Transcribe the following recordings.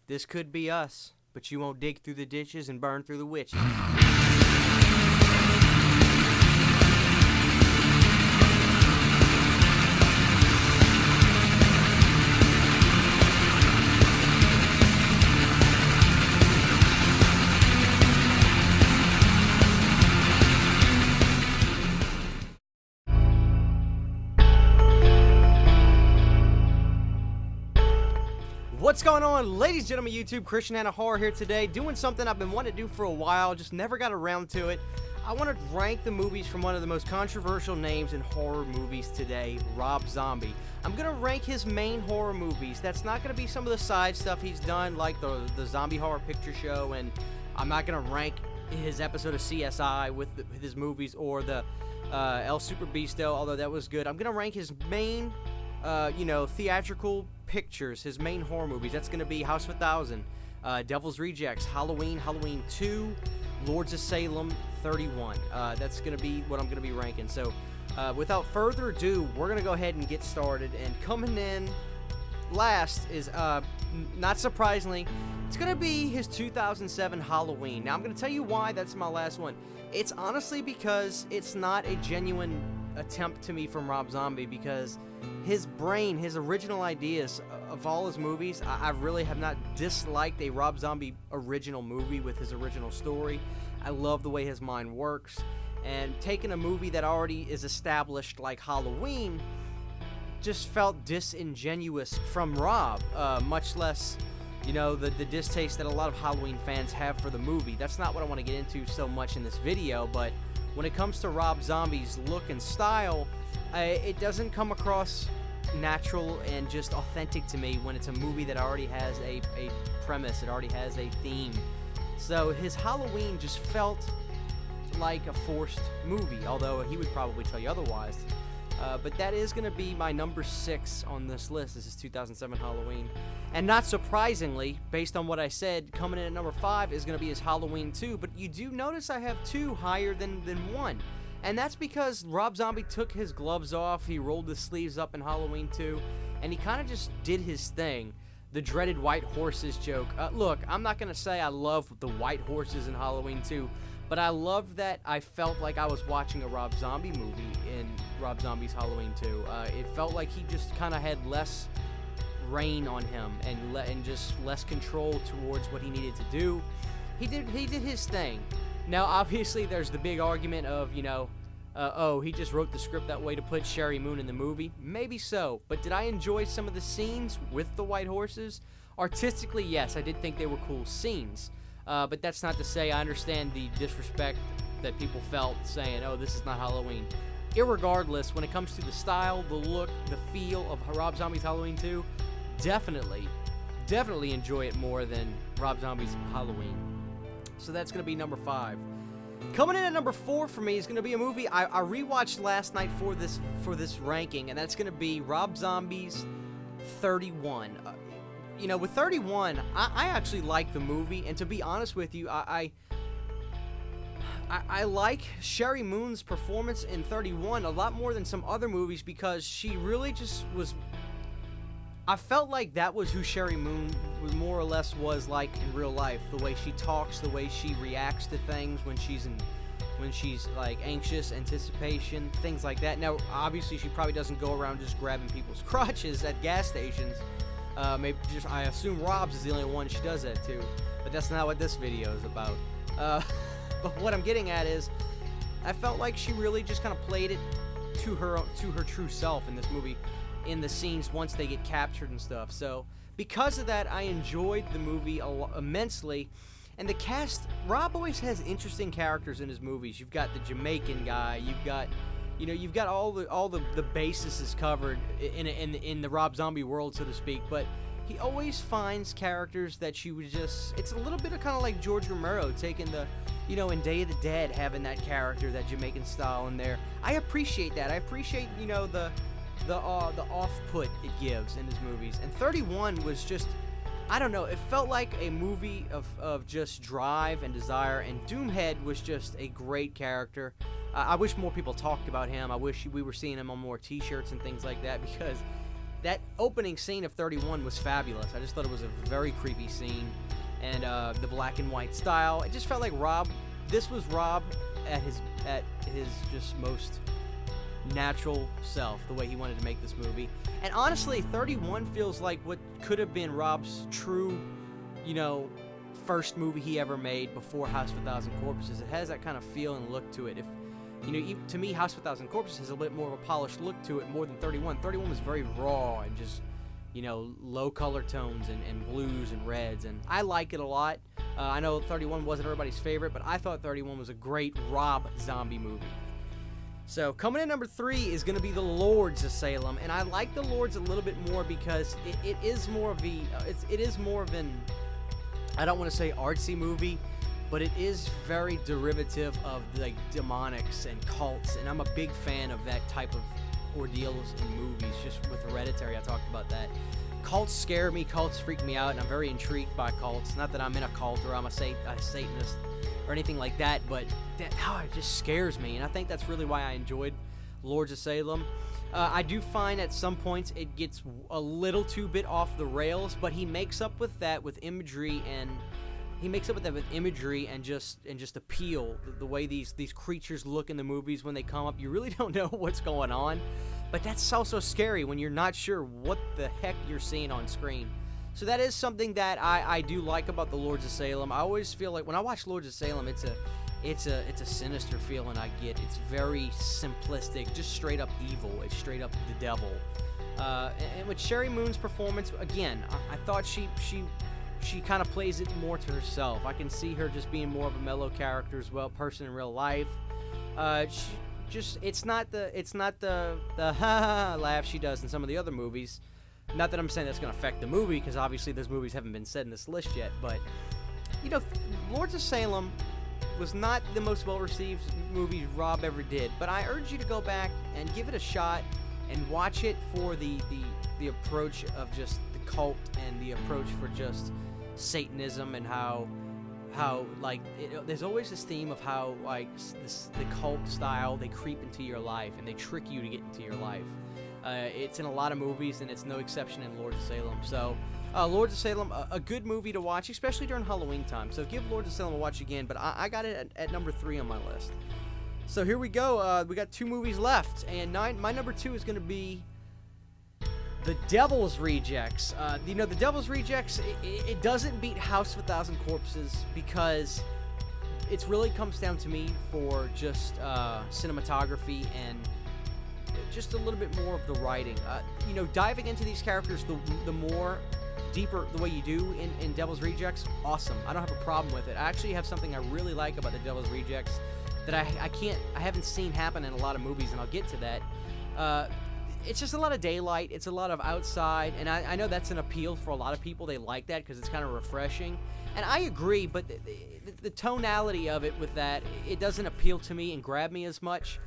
This could be us, but you won't dig through the ditches and burn through the witches. What's going on, ladies and gentlemen, YouTube? Christian Hanna Horror here today, doing something I've been wanting to do for a while, just never got around to it. I want to rank the movies from one of the most controversial names in horror movies today, Rob Zombie. I'm going to rank his main horror movies. That's not going to be some of the side stuff he's done, like the Zombie Horror Picture Show, and I'm not going to rank his episode of CSI with his movies, or the El Super Beasto, although that was good. I'm going to rank his main theatrical pictures, his main horror movies. That's going to be House of a Thousand, Devil's Rejects, Halloween, Halloween 2, Lords of Salem, 31. That's going to be what I'm going to be ranking. So without further ado, we're going to go ahead and get started. And coming in last is, not surprisingly, it's going to be his 2007 Halloween. Now, I'm going to tell you why that's my last one. It's honestly because it's not a genuine attempt to me from Rob Zombie, because his brain, his original ideas of all his movies, I really have not disliked a Rob Zombie original movie with his original story. I love the way his mind works, and taking a movie that already is established like Halloween just felt disingenuous from Rob, much less, the distaste that a lot of Halloween fans have for the movie. That's not what I want to get into so much in this video, but when it comes to Rob Zombie's look and style, it doesn't come across natural and just authentic to me when it's a movie that already has a premise, it already has a theme. So his Halloween just felt like a forced movie, although he would probably tell you otherwise. But that is going to be my number 6 on this list. This is 2007 Halloween. And not surprisingly, based on what I said, coming in at number 5 is going to be his Halloween 2. But you do notice I have 2 higher than 1. And that's because Rob Zombie took his gloves off, he rolled his sleeves up in Halloween 2, and he kind of just did his thing. The dreaded white horses joke. Look, I'm not going to say I love the white horses in Halloween 2, but I loved that I felt like I was watching a Rob Zombie movie in Rob Zombie's Halloween 2. It felt like he just kind of had less reign on him and just less control towards what he needed to do. He did his thing. Now, obviously, there's the big argument of, he just wrote the script that way to put Sherry Moon in the movie. Maybe so, but did I enjoy some of the scenes with the white horses? Artistically, yes, I did think they were cool scenes. But that's not to say I understand the disrespect that people felt saying, oh, this is not Halloween. Irregardless, when it comes to the style, the look, the feel of Rob Zombie's Halloween 2, definitely enjoy it more than Rob Zombie's Halloween. So that's going to be number 5. Coming in at number 4 for me is going to be a movie I rewatched last night for this ranking, and that's going to be Rob Zombie's 31. With 31, I actually like the movie, and to be honest with you, I like Sherry Moon's performance in 31 a lot more than some other movies, because she really just was... I felt like that was who Sherry Moon more or less was like in real life. The way she talks, the way she reacts to things when she's like anxious, anticipation, things like that. Now, obviously, she probably doesn't go around just grabbing people's crotches at gas stations. I assume Rob's is the only one she does that to, but that's not what this video is about. But what I'm getting at is, I felt like she really just kind of played it to her true self in this movie, in the scenes once they get captured and stuff. So because of that, I enjoyed the movie immensely. And the cast, Rob always has interesting characters in his movies. You've got the Jamaican guy, you've got all the bases is covered in the Rob Zombie world, so to speak. But he always finds characters that you would just, it's a little bit of kind of like George Romero taking the, in Day of the Dead, having that character, that Jamaican style in there. I appreciate that. I appreciate, the off-put it gives in his movies. And 31 was just, I don't know, it felt like a movie of just drive and desire, and Doomhead was just a great character. I wish more people talked about him. I wish we were seeing him on more t-shirts and things like that, because that opening scene of 31 was fabulous. I just thought it was a very creepy scene, and the black and white style. It just felt like Rob. This was Rob at his just most natural self, the way he wanted to make this movie. And honestly, 31 feels like what could have been Rob's true, first movie he ever made before House of a Thousand Corpses. It has that kind of feel and look to it. If to me, House of a Thousand Corpses has a bit more of a polished look to it more than 31. 31 was very raw and just, low color tones and blues and reds, and I like it a lot. I know 31 wasn't everybody's favorite, but I thought 31 was a great Rob Zombie movie. So coming in number 3 is going to be The Lords of Salem, and I like The Lords a little bit more because it is more of an, I don't want to say artsy movie, but it is very derivative of like demonics and cults, and I'm a big fan of that type of ordeals in movies. Just with Hereditary, I talked about that. Cults scare me, cults freak me out, and I'm very intrigued by cults. Not that I'm in a cult or I'm a Satanist or anything like that, but it just scares me, and I think that's really why I enjoyed Lords of Salem. I do find at some points it gets a little too bit off the rails, but he makes up with that with imagery and just appeal. The way these creatures look in the movies when they come up, you really don't know what's going on, but that's also scary when you're not sure what the heck you're seeing on screen. So that is something that I do like about the Lords of Salem. I always feel like when I watch Lords of Salem, it's a sinister feeling I get. It's very simplistic, just straight up evil. It's straight up the devil. And with Sherry Moon's performance, again, I thought she kind of plays it more to herself. I can see her just being more of a mellow character as well, person in real life. It's not the ha ha laugh she does in some of the other movies. Not that I'm saying that's going to affect the movie, because obviously those movies haven't been said in this list yet, but Lords of Salem was not the most well-received movie Rob ever did, but I urge you to go back and give it a shot and watch it for the approach of just the cult and the approach for just Satanism, and how there's always this theme of how the cult style, they creep into your life and they trick you to get into your life. It's in a lot of movies, and it's no exception in Lords of Salem. So, Lords of Salem, a good movie to watch, especially during Halloween time. So give Lords of Salem a watch again, but I got it at number 3 on my list. So here we go. We got 2 movies left, and my number 2 is going to be The Devil's Rejects. The Devil's Rejects, it doesn't beat House of a Thousand Corpses because it really comes down to me for just cinematography and just a little bit more of the writing. Diving into these characters, the more deeper the way you do in Devil's Rejects, awesome. I don't have a problem with it. I actually have something I really like about the Devil's Rejects that I haven't seen happen in a lot of movies, and I'll get to that. It's just a lot of daylight. It's a lot of outside, and I know that's an appeal for a lot of people. They like that because it's kind of refreshing, and I agree, but the tonality of it with that, it doesn't appeal to me and grab me as much.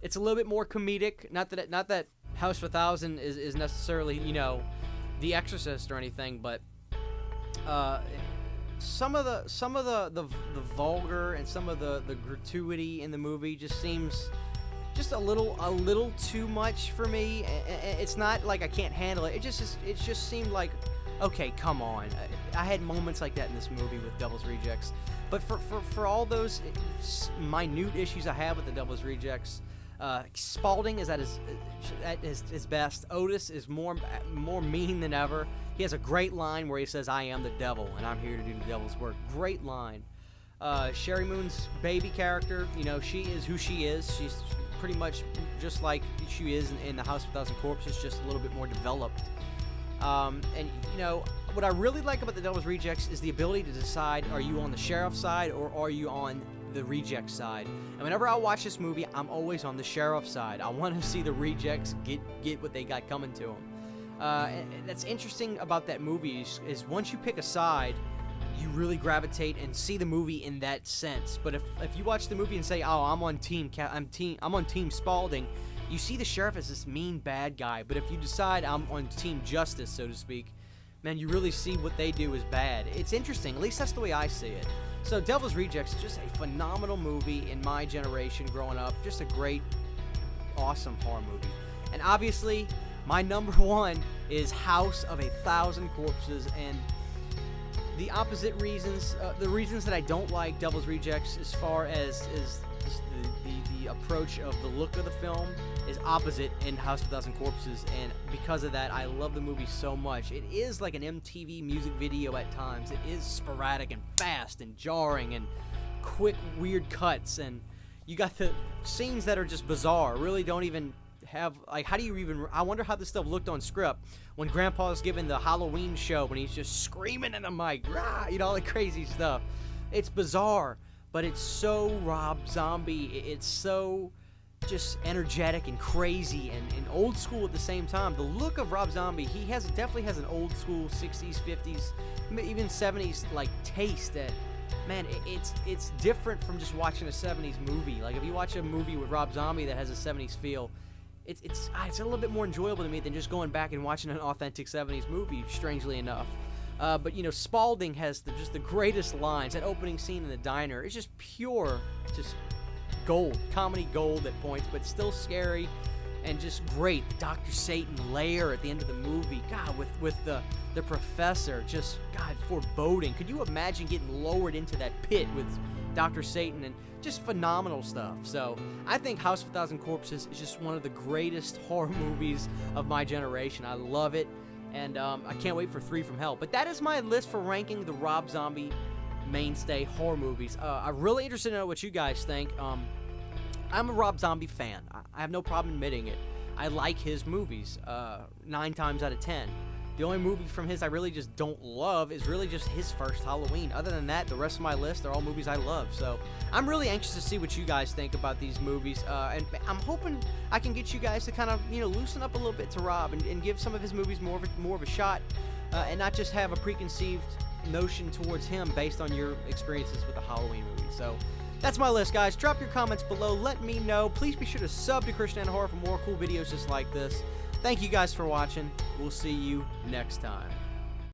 It's a little bit more comedic. Not that House of a Thousand is necessarily, The Exorcist or anything, but some of the vulgar and some of the gratuity in the movie just seems just a little too much for me. It's not like I can't handle it. It just seemed like, okay, come on. I had moments like that in this movie with Devil's Rejects, but for all those minute issues I have with the Devil's Rejects, Spaulding is at his best. Otis is more mean than ever. He has a great line where he says, "I am the devil, and I'm here to do the devil's work." Great line. Sherry Moon's baby character, she is who she is. She's pretty much just like she is in the House of a Thousand Corpses, just a little bit more developed. What I really like about the Devil's Rejects is the ability to decide, are you on the sheriff's side or are you on the reject side? And whenever I watch this movie, I'm always on the sheriff's side. I want to see the rejects get what they got coming to them. And that's interesting about that movie is once you pick a side, you really gravitate and see the movie in that sense. But if you watch the movie and say, "Oh, I'm on team Spaulding," you see the sheriff as this mean bad guy. But if you decide I'm on team justice, so to speak, man, you really see what they do is bad. It's interesting. At least that's the way I see it. So Devil's Rejects is just a phenomenal movie in my generation growing up. Just a great, awesome horror movie. And obviously, My number one is House of a Thousand Corpses, and the opposite reasons, the reasons that I don't like Devil's Rejects as far as the approach of the look of the film is opposite in House of a Thousand Corpses, and because of that, I love the movie so much. It is like an MTV music video at times. It is sporadic and fast and jarring and quick, weird cuts, and you got the scenes that are just bizarre, really don't even have, like, how do you even, I wonder how this stuff looked on script when Grandpa's giving the Halloween show when he's just screaming in the mic, rah, you know, all the crazy stuff. It's bizarre, but it's so Rob Zombie. It's so just energetic and crazy and old school at the same time. The look of Rob Zombie, he definitely has an old school 60s, 50s, even 70s like taste that, man, it's different from just watching a 70s movie. Like, if you watch a movie with Rob Zombie that has a 70s feel, it's a little bit more enjoyable to me than just going back and watching an authentic 70s movie, strangely enough. But, you know, Spalding has just the greatest lines. That opening scene in the diner is just pure, just gold, comedy gold at points, but still scary and just great. Dr. Satan lair at the end of the movie, God, with the professor, just, God, foreboding. Could you imagine getting lowered into that pit with Dr. Satan? And just phenomenal stuff. So I think House of a Thousand Corpses is just one of the greatest horror movies of my generation. I love it, and I can't wait for 3 from Hell. But that is my list for ranking the Rob Zombie mainstay horror movies. I'm really interested to know what you guys think. I'm a Rob Zombie fan. I have no problem admitting it. I like his movies 9 times out of 10. The only movie from his I really just don't love is really just his first Halloween. Other than that, the rest of my list are all movies I love. So I'm really anxious to see what you guys think about these movies. And I'm hoping I can get you guys to kind of, you know, loosen up a little bit to Rob and give some of his movies more of a shot, and not just have a preconceived notion towards him based on your experiences with the Halloween movie. So that's my list, guys. Drop your comments below. Let me know. Please be sure to sub to Christian Hanna Horror for more cool videos just like this. Thank you guys for watching. We'll see you next time.